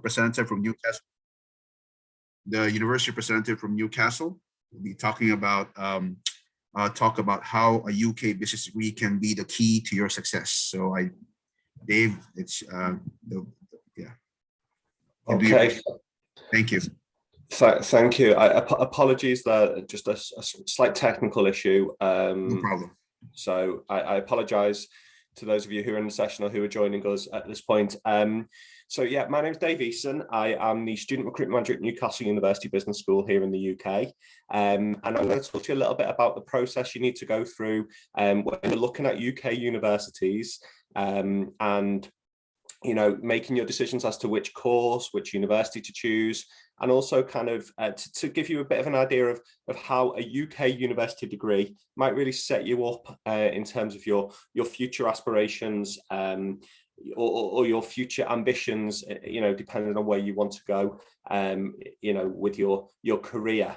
representative from Newcastle. The university representative from Newcastle will be talking about talk about how a UK business degree can be the key to your success. So Dave, it's yeah. Okay. Thank you. Thank you. Apologies there, just a slight technical issue. No problem. So I apologize to those of you who are in the session or who are joining us at this point. So yeah, my name is Dave Eason. I am the student recruitment manager at Newcastle University Business School here in the UK. And I'm going to talk to you a little bit about the process you need to go through when you're looking at UK universities and making your decisions as to which course, which university to choose, and also kind of to give you a bit of an idea of how a UK university degree might really set you up in terms of your future aspirations or your future ambitions, depending on where you want to go, with your career.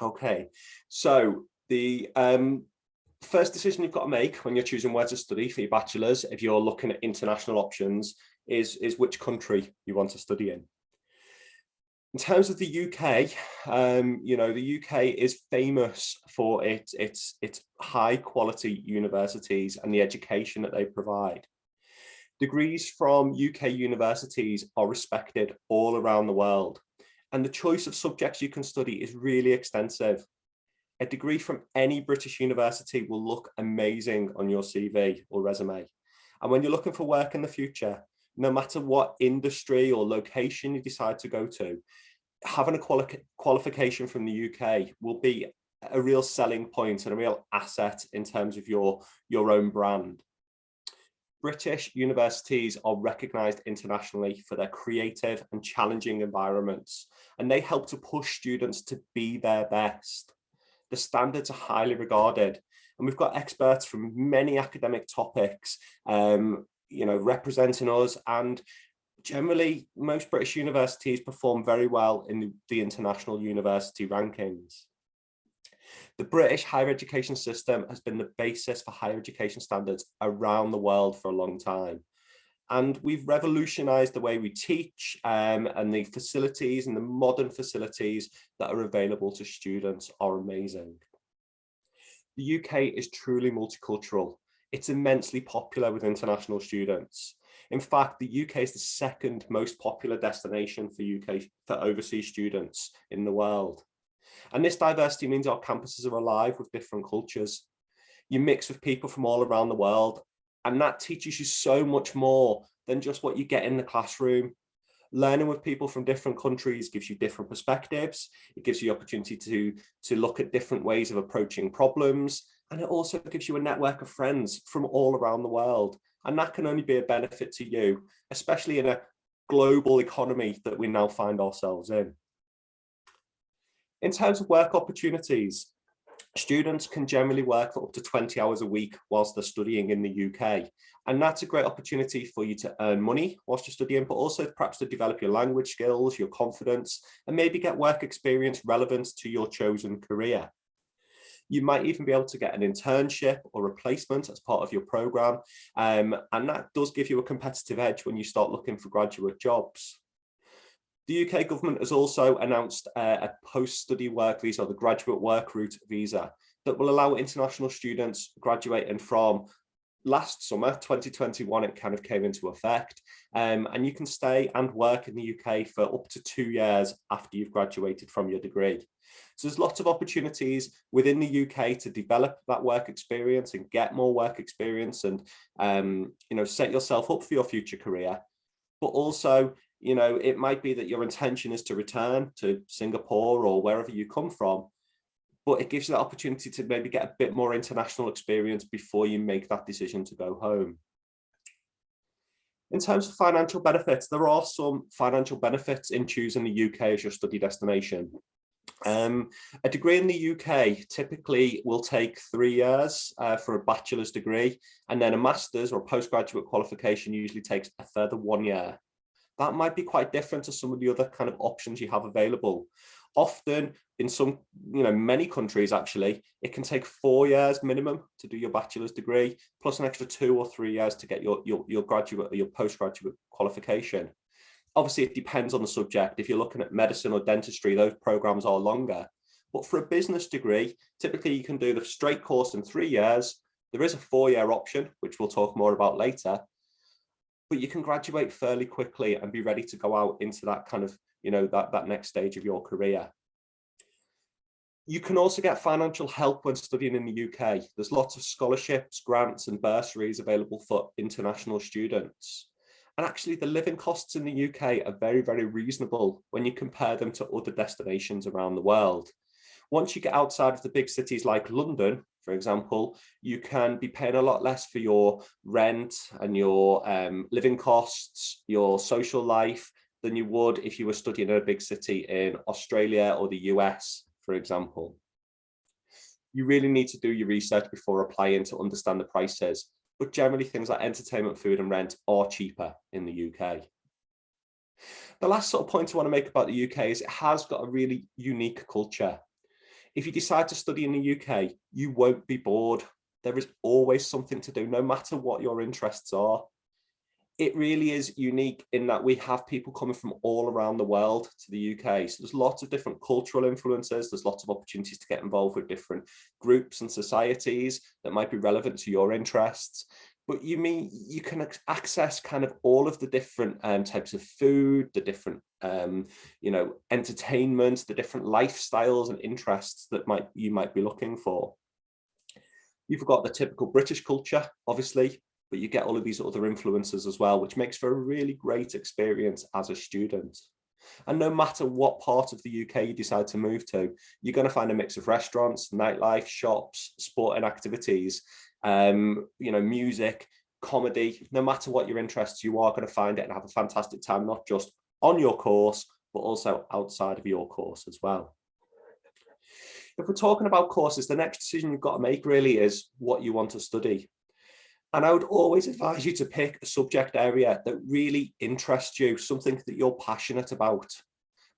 Okay, so the first decision you've got to make when you're choosing where to study for your bachelor's, if you're looking at international options, is which country you want to study in. In terms of the UK, the UK is famous for its high quality universities and the education that they provide. Degrees from UK universities are respected all around the world, and the choice of subjects you can study is really extensive. A degree from any British university will look amazing on your CV or resume. And when you're looking for work in the future, no matter what industry or location you decide to go to, having a qualification from the UK will be a real selling point and a real asset in terms of your own brand. British universities are recognised internationally for their creative and challenging environments, and they help to push students to be their best. The standards are highly regarded, and we've got experts from many academic topics, representing us, and generally most British universities perform very well in the international university rankings. The British higher education system has been the basis for higher education standards around the world for a long time. And we've revolutionized the way we teach and the facilities and the modern facilities that are available to students are amazing. The UK is truly multicultural. It's immensely popular with international students. In fact, the UK is the second most popular destination for overseas students in the world. And this diversity means our campuses are alive with different cultures. You mix with people from all around the world, and that teaches you so much more than just what you get in the classroom. Learning with people from different countries gives you different perspectives. It gives you the opportunity to look at different ways of approaching problems. And it also gives you a network of friends from all around the world. And that can only be a benefit to you, especially in a global economy that we now find ourselves in. In terms of work opportunities, students can generally work for up to 20 hours a week whilst they're studying in the UK. And that's a great opportunity for you to earn money whilst you're studying, but also perhaps to develop your language skills, your confidence, and maybe get work experience relevant to your chosen career. You might even be able to get an internship or replacement as part of your program. And that does give you a competitive edge when you start looking for graduate jobs. The UK government has also announced a post-study work visa, or the graduate work route visa, that will allow international students graduating from last summer, 2021, it kind of came into effect. And you can stay and work in the UK for up to 2 years after you've graduated from your degree. So there's lots of opportunities within the UK to develop that work experience and get more work experience and, set yourself up for your future career. But also, it might be that your intention is to return to Singapore or wherever you come from, but it gives you the opportunity to maybe get a bit more international experience before you make that decision to go home. In terms of financial benefits, there are some financial benefits in choosing the UK as your study destination. A degree in the UK typically will take 3 years for a bachelor's degree, and then a master's or postgraduate qualification usually takes a further 1 year. That might be quite different to some of the other kind of options you have available. Often in some, many countries actually, it can take 4 years minimum to do your bachelor's degree, plus an extra 2 or 3 years to get your graduate or your postgraduate qualification. Obviously, it depends on the subject. If you're looking at medicine or dentistry, those programs are longer. But for a business degree, typically you can do the straight course in 3 years. There is a 4-year option, which we'll talk more about later. But you can graduate fairly quickly and be ready to go out into that kind of, that next stage of your career. You can also get financial help when studying in the UK. There's lots of scholarships, grants, and bursaries available for international students. And actually, the living costs in the UK are very, very reasonable when you compare them to other destinations around the world. Once you get outside of the big cities like London, for example, you can be paying a lot less for your rent and your living costs, your social life, than you would if you were studying in a big city in Australia or the US, for example. You really need to do your research before applying to understand the prices, but generally things like entertainment, food and rent are cheaper in the UK. The last sort of point I want to make about the UK is it has got a really unique culture. If you decide to study in the UK, you won't be bored. There is always something to do, no matter what your interests are. It really is unique in that we have people coming from all around the world to the UK. So there's lots of different cultural influences. There's lots of opportunities to get involved with different groups and societies that might be relevant to your interests. But you can access kind of all of the different types of food, the different, entertainment, the different lifestyles and interests that you might be looking for. You've got the typical British culture, obviously, but you get all of these other influences as well, which makes for a really great experience as a student. And no matter what part of the UK you decide to move to, you're going to find a mix of restaurants, nightlife, shops, sporting activities, music, comedy. No matter what your interests, you are going to find it and have a fantastic time, not just on your course, but also outside of your course as well. If we're talking about courses, the next decision you've got to make really is what you want to study. And I would always advise you to pick a subject area that really interests you, something that you're passionate about.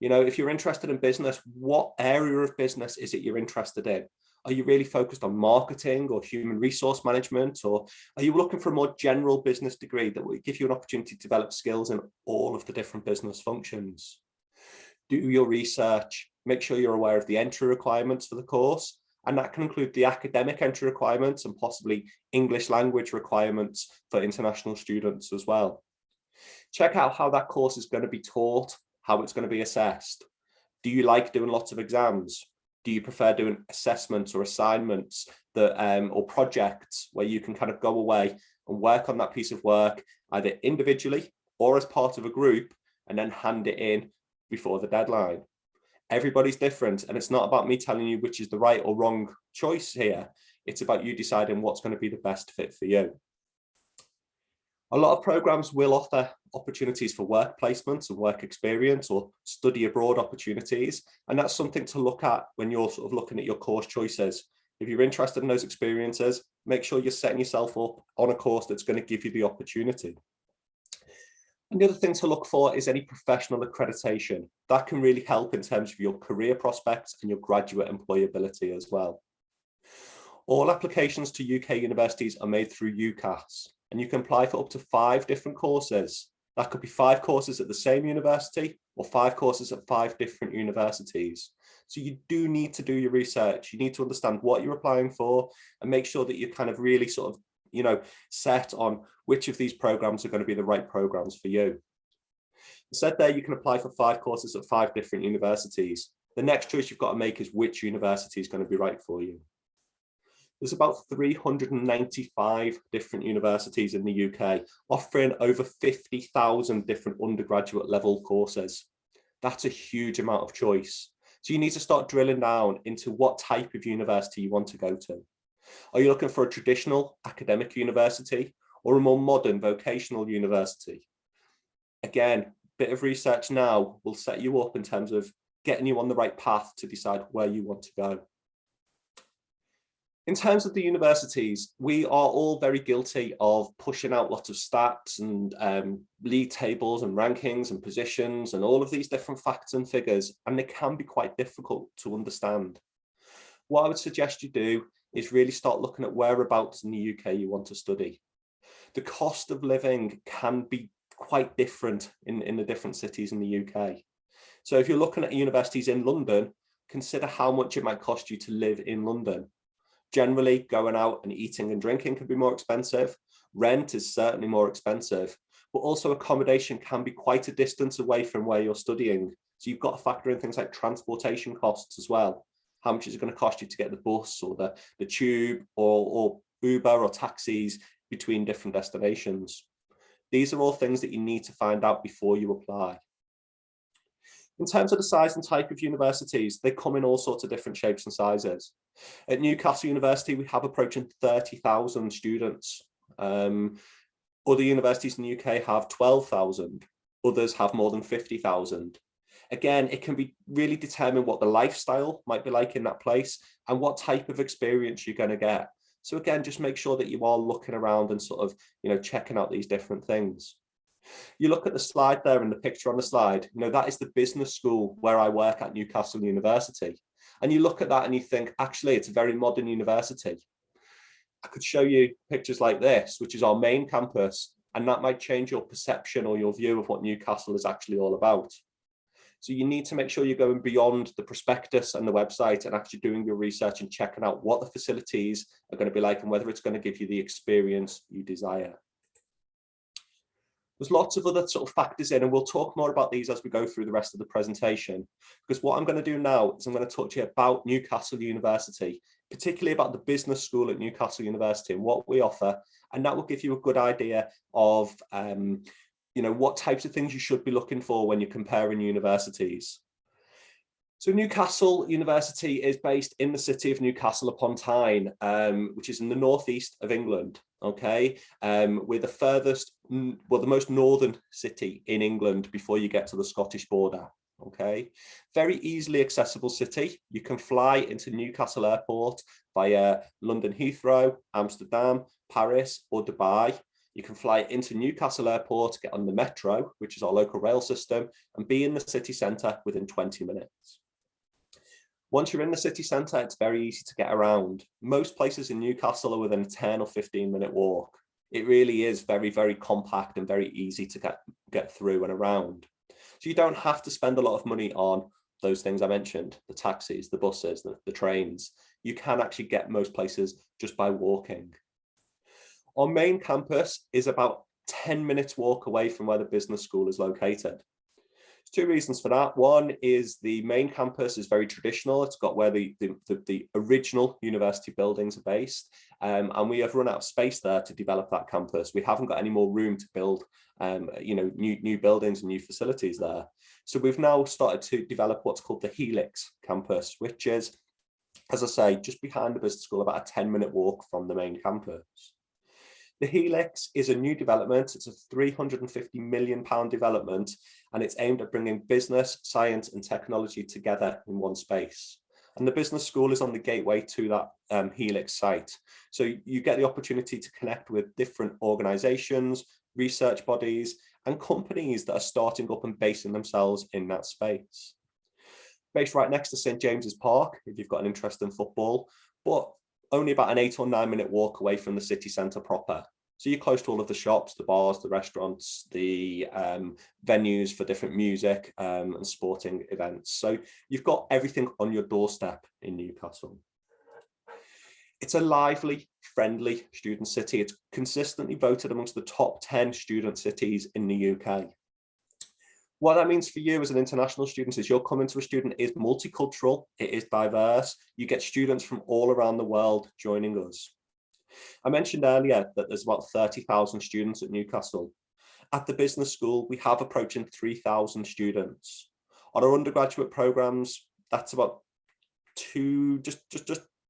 If you're interested in business, what area of business is it you're interested in? Are you really focused on marketing or human resource management? Or are you looking for a more general business degree that will give you an opportunity to develop skills in all of the different business functions? Do your research, make sure you're aware of the entry requirements for the course. And that can include the academic entry requirements and possibly English language requirements for international students as well. Check out how that course is going to be taught, how it's going to be assessed. Do you like doing lots of exams? Do you prefer doing assessments or assignments or projects where you can kind of go away and work on that piece of work either individually or as part of a group and then hand it in before the deadline? Everybody's different, and it's not about me telling you which is the right or wrong choice here. It's about you deciding what's going to be the best fit for you. A lot of programs will offer opportunities for work placements and work experience or study abroad opportunities, and that's something to look at when you're sort of looking at your course choices. If you're interested in those experiences, make sure you're setting yourself up on a course that's going to give you the opportunity. And the other thing to look for is any professional accreditation. That can really help in terms of your career prospects and your graduate employability as well. All applications to UK universities are made through UCAS, and you can apply for up to 5 different courses. That could be 5 courses at the same university or 5 courses at 5 different universities. So you do need to do your research. You need to understand what you're applying for and make sure that you're kind of really sort of set on which of these programs are going to be the right programs for you. Said there, you can apply for 5 courses at 5 different universities. The next choice you've got to make is which university is going to be right for you. There's about 395 different universities in the UK offering over 50,000 different undergraduate level courses. That's a huge amount of choice. So you need to start drilling down into what type of university you want to go to. Are you looking for a traditional academic university or a more modern vocational university? Again, a bit of research now will set you up in terms of getting you on the right path to decide where you want to go. In terms of the universities, we are all very guilty of pushing out lots of stats and league tables and rankings and positions and all of these different facts and figures, and they can be quite difficult to understand. What I would suggest you do is really start looking at whereabouts in the UK you want to study. The cost of living can be quite different in the different cities in the UK. So if you're looking at universities in London, consider how much it might cost you to live in London. Generally, going out and eating and drinking can be more expensive. Rent is certainly more expensive, but also accommodation can be quite a distance away from where you're studying. So you've got to factor in things like transportation costs as well. How much is it going to cost you to get the bus or the tube or Uber or taxis between different destinations? These are all things that you need to find out before you apply. In terms of the size and type of universities, they come in all sorts of different shapes and sizes. At Newcastle University, we have approaching 30,000 students. Other universities in the UK have 12,000. Others have more than 50,000. Again, it can be really determine what the lifestyle might be like in that place and what type of experience you're going to get. So again, just make sure that you are looking around and sort of, checking out these different things. You look at the slide there and the picture on the slide, that is the business school where I work at Newcastle University. And you look at that and you think, actually, it's a very modern university. I could show you pictures like this, which is our main campus, and that might change your perception or your view of what Newcastle is actually all about. So you need to make sure you're going beyond the prospectus and the website and actually doing your research and checking out what the facilities are going to be like and whether it's going to give you the experience you desire. There's lots of other sort of factors in, and we'll talk more about these as we go through the rest of the presentation. Because what I'm going to do now is I'm going to talk to you about Newcastle University, particularly about the business school at Newcastle University and what we offer. And that will give you a good idea of, what types of things you should be looking for when you're comparing universities. So Newcastle University is based in the city of Newcastle upon Tyne, which is in the northeast of England. Okay, we're the most northern city in England before you get to the Scottish border. Okay, very easily accessible city. You can fly into Newcastle Airport via London Heathrow, Amsterdam, Paris, or Dubai. You can fly into Newcastle Airport, get on the metro, which is our local rail system, and be in the city centre within 20 minutes. Once you're in the city centre, it's very easy to get around. Most places in Newcastle are within a 10 or 15-minute walk. It really is very, very compact and very easy to get through and around. So you don't have to spend a lot of money on those things I mentioned, the taxis, the buses, the trains. You can actually get most places just by walking. Our main campus is about 10 minutes walk away from where the business school is located. There's two reasons for that. One is the main campus is very traditional. It's got where the original university buildings are based, and we have run out of space there to develop that campus. We haven't got any more room to build, new buildings and new facilities there. So we've now started to develop what's called the Helix campus, which is, as I say, just behind the business school, about a 10-minute walk from the main campus. The Helix is a new development. It's a £350 million development, and it's aimed at bringing business, science, and technology together in one space. And the business school is on the gateway to that Helix site. So you get the opportunity to connect with different organizations, research bodies, and companies that are starting up and basing themselves in that space. Based right next to St. James's Park, if you've got an interest in football, but only about an 8 or 9 minute walk away from the city centre proper. So you're close to all of the shops, the bars, the restaurants, the venues for different music and sporting events. So you've got everything on your doorstep in Newcastle. It's a lively, friendly student city. It's consistently voted amongst the top 10 student cities in the UK. What that means for you as an international student is you're coming to a student is multicultural, it is diverse. You get students from all around the world joining us. I mentioned earlier that there's about 30,000 students at Newcastle. At the business school, we have approaching 3,000 students. On our undergraduate programs, that's about just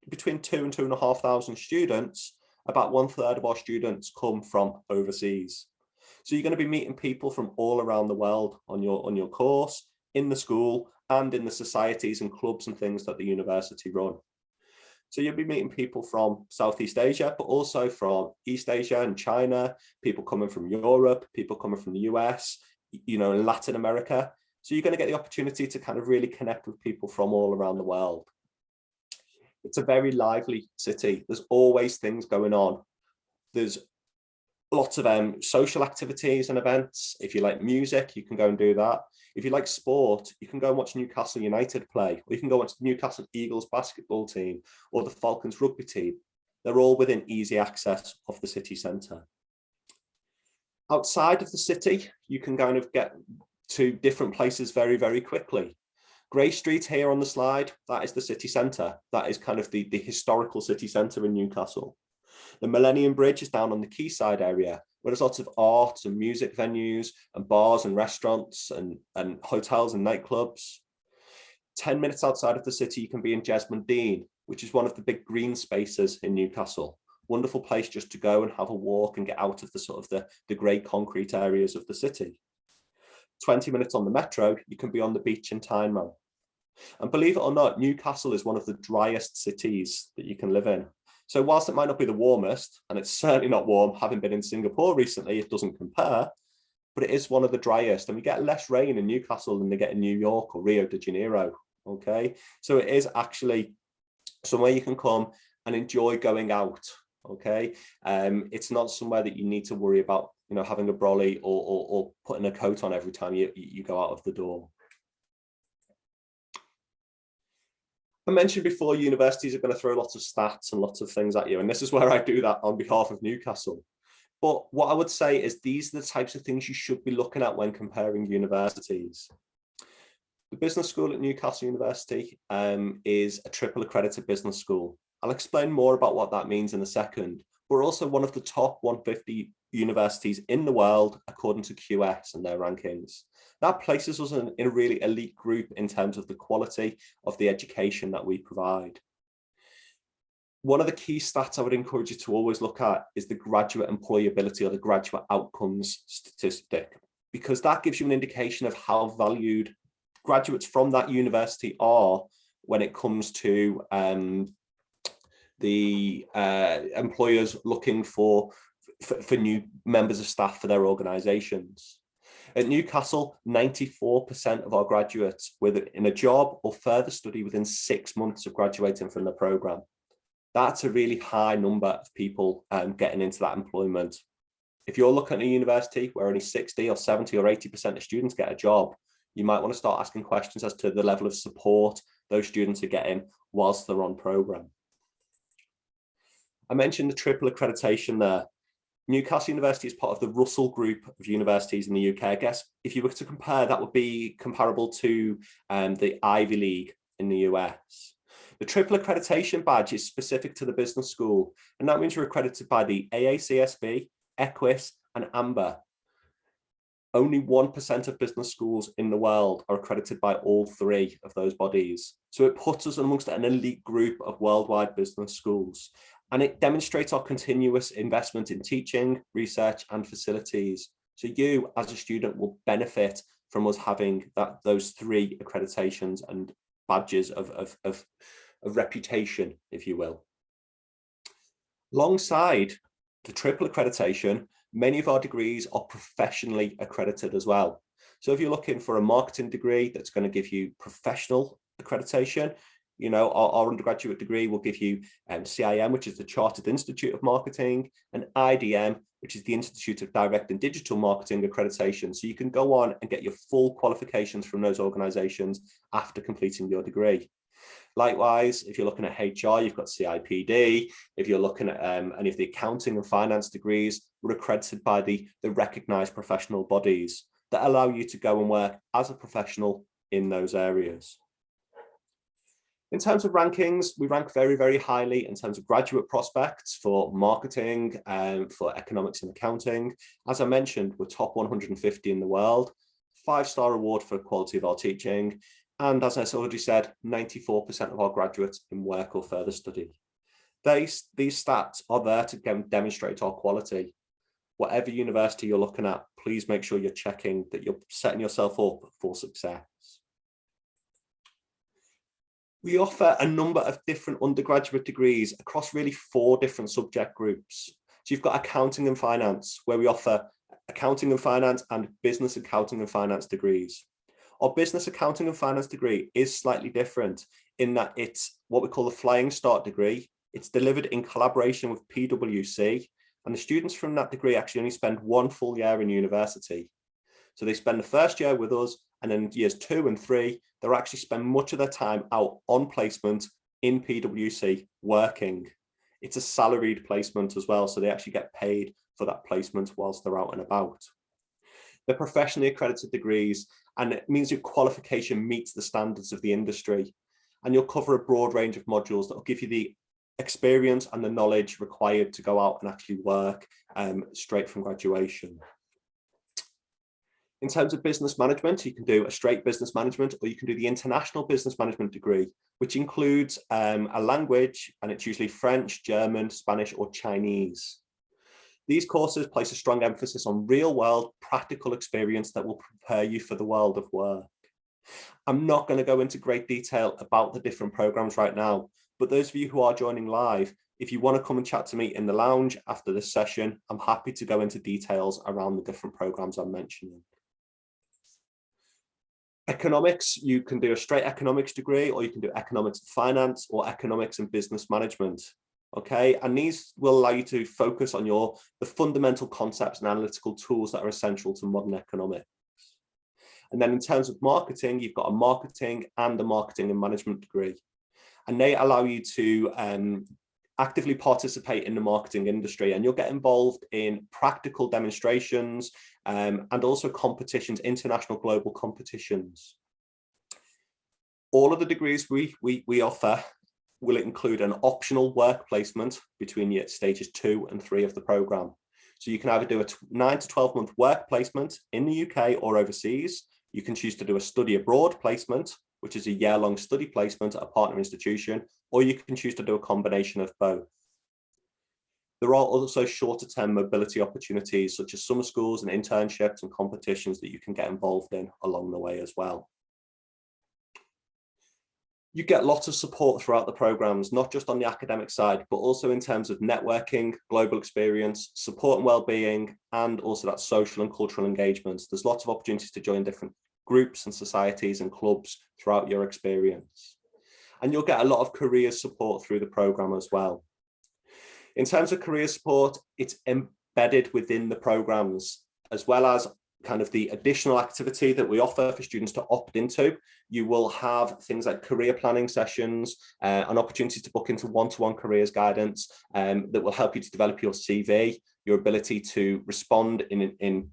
between 2,000 and 2,500 students. About 1/3 of our students come from overseas. So you're going to be meeting people from all around the world on your course, in the school, and in the societies and clubs and things that the university run. So you'll be meeting people from Southeast Asia, but also from East Asia and China, people coming from Europe, people coming from the US, and Latin America. So you're going to get the opportunity to kind of really connect with people from all around the world. It's a very lively city. There's always things going on. There's Lots of social activities and events. If you like music, you can go and do that. If you like sport, you can go and watch Newcastle United play, or you can go watch the Newcastle Eagles basketball team or the Falcons rugby team. They're all within easy access of the city centre. Outside of the city, you can kind of get to different places very, very quickly. Grey Street here on the slide, that is the city centre. That is kind of the historical city centre in Newcastle. The Millennium Bridge is down on the quayside area, where there's lots of art and music venues and bars and restaurants and hotels and nightclubs. 10 minutes outside of the city, you can be in Jesmond Dean, which is one of the big green spaces in Newcastle. Wonderful place just to go and have a walk and get out of the sort of the grey concrete areas of the city. 20 minutes on the metro, you can be on the beach in Tynemouth. And believe it or not, Newcastle is one of the driest cities that you can live in. So whilst it might not be the warmest, and it's certainly not warm, having been in Singapore recently, it doesn't compare, but it is one of the driest. And we get less rain in Newcastle than they get in New York or Rio de Janeiro, okay? So it is actually somewhere you can come and enjoy going out, okay? It's not somewhere that you need to worry about, you know, having a brolly or putting a coat on every time you go out of the door. I mentioned before, universities are going to throw lots of stats and lots of things at you, and this is where I do that on behalf of Newcastle. But what I would say is these are the types of things you should be looking at when comparing universities. The business school at Newcastle University is a triple accredited business school. I'll explain more about what that means in a second. We're also one of the top 150 universities in the world, according to QS and their rankings. That places us in a really elite group in terms of the quality of the education that we provide. One of the key stats I would encourage you to always look at is the graduate employability or the graduate outcomes statistic, because that gives you an indication of how valued graduates from that university are when it comes to the employers looking for new members of staff for their organisations. At Newcastle, 94% of our graduates were in a job or further study within 6 months of graduating from the programme. That's a really high number of people getting into that employment. If you're looking at a university where only 60 or 70 or 80% of students get a job, you might want to start asking questions as to the level of support those students are getting whilst they're on programme. I mentioned the triple accreditation there. Newcastle University is part of the Russell Group of universities in the UK. I guess if you were to compare, that would be comparable to the Ivy League in the US. The triple accreditation badge is specific to the business school, and that means you're accredited by the AACSB, Equus, and AMBER. Only 1% of business schools in the world are accredited by all three of those bodies. So it puts us amongst an elite group of worldwide business schools. And it demonstrates our continuous investment in teaching, research, and facilities. So you, as a student, will benefit from us having those three accreditations and badges of reputation, if you will. Alongside the triple accreditation, many of our degrees are professionally accredited as well. So if you're looking for a marketing degree that's going to give you professional accreditation, you know, our undergraduate degree will give you CIM, which is the Chartered Institute of Marketing, and IDM, which is the Institute of Direct and Digital Marketing accreditation. So you can go on and get your full qualifications from those organizations after completing your degree. Likewise, if you're looking at HR, you've got CIPD. If you're looking at any of the accounting and finance degrees, we're accredited by the recognized professional bodies that allow you to go and work as a professional in those areas. In terms of rankings, we rank very, very highly in terms of graduate prospects for marketing and for economics and accounting. As I mentioned, we're top 150 in the world, 5-star award for quality of our teaching. And as I already said, 94% of our graduates in work or further study. These stats are there to demonstrate our quality. Whatever university you're looking at, please make sure you're checking that you're setting yourself up for success. We offer a number of different undergraduate degrees across really 4 different subject groups. So you've got accounting and finance, where we offer accounting and finance and business accounting and finance degrees. Our business accounting and finance degree is slightly different in that it's what we call the Flying Start degree. It's delivered in collaboration with PwC, And the students from that degree actually only spend 1 full year in university. So they spend the first year with us, and then years 2 and 3, they'll actually spend much of their time out on placement in PwC working. It's a salaried placement as well, so they actually get paid for that placement whilst they're out and about. They're professionally accredited degrees, and it means your qualification meets the standards of the industry. And you'll cover a broad range of modules that will give you the experience and the knowledge required to go out and actually work straight from graduation. In terms of business management, you can do a straight business management, or you can do the international business management degree, which includes a language, and it's usually French, German, Spanish, or Chinese. These courses place a strong emphasis on real-world practical experience that will prepare you for the world of work. I'm not going to go into great detail about the different programs right now, but those of you who are joining live, if you want to come and chat to me in the lounge after this session, I'm happy to go into details around the different programs I'm mentioning. Economics, you can do a straight economics degree, or you can do economics and finance, or economics and business management. Okay, and these will allow you to focus on the fundamental concepts and analytical tools that are essential to modern economics. And then in terms of marketing, you've got a marketing and a marketing and management degree. And they allow you to actively participate in the marketing industry, and you'll get involved in practical demonstrations and also competitions, international global competitions. All of the degrees we offer will include an optional work placement between stages 2 and 3 of the program. So you can either do a 9 to 12 month work placement in the UK or overseas. You can choose to do a study abroad placement, which is a year-long study placement at a partner institution, or you can choose to do a combination of both. There are also shorter-term mobility opportunities, such as summer schools and internships and competitions that you can get involved in along the way as well. You get lots of support throughout the programs, not just on the academic side, but also in terms of networking, global experience, support and well-being, and also that social and cultural engagements. There's lots of opportunities to join different groups and societies and clubs throughout your experience. And you'll get a lot of career support through the program as well. In terms of career support, it's embedded within the programs, as well as kind of the additional activity that we offer for students to opt into. You will have things like career planning sessions and opportunities to book into one-to-one careers guidance that will help you to develop your CV, your ability to respond in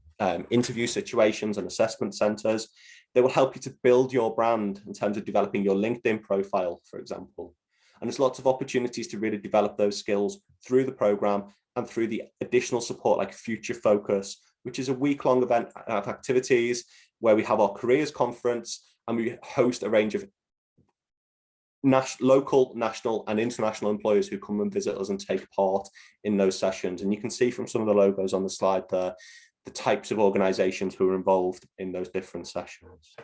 interview situations and assessment centres. They will help you to build your brand in terms of developing your LinkedIn profile, for example. And there's lots of opportunities to really develop those skills through the programme and through the additional support like Future Focus, which is a week-long event of activities where we have our careers conference and we host a range of local, national and international employers who come and visit us and take part in those sessions. And you can see from some of the logos on the slide there, the types of organisations who are involved in those different sessions.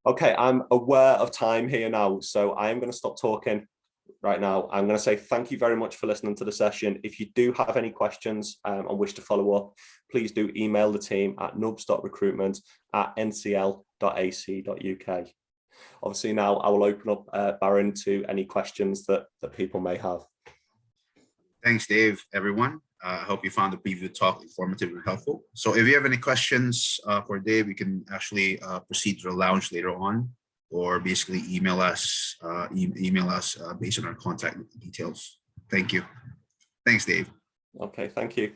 Okay, I'm aware of time here now, so I am going to stop talking right now. I'm going to say thank you very much for listening to the session. If you do have any questions and wish to follow up, please do email the team at nubs.recruitment@ncl.ac.uk. Obviously now I will open up Baron to any questions that people may have. Thanks, Dave, everyone. I hope you found the preview talk informative and helpful. So if you have any questions for Dave, you can actually proceed to the lounge later on, or basically email us based on our contact details. Thank you. Thanks, Dave. Okay, thank you.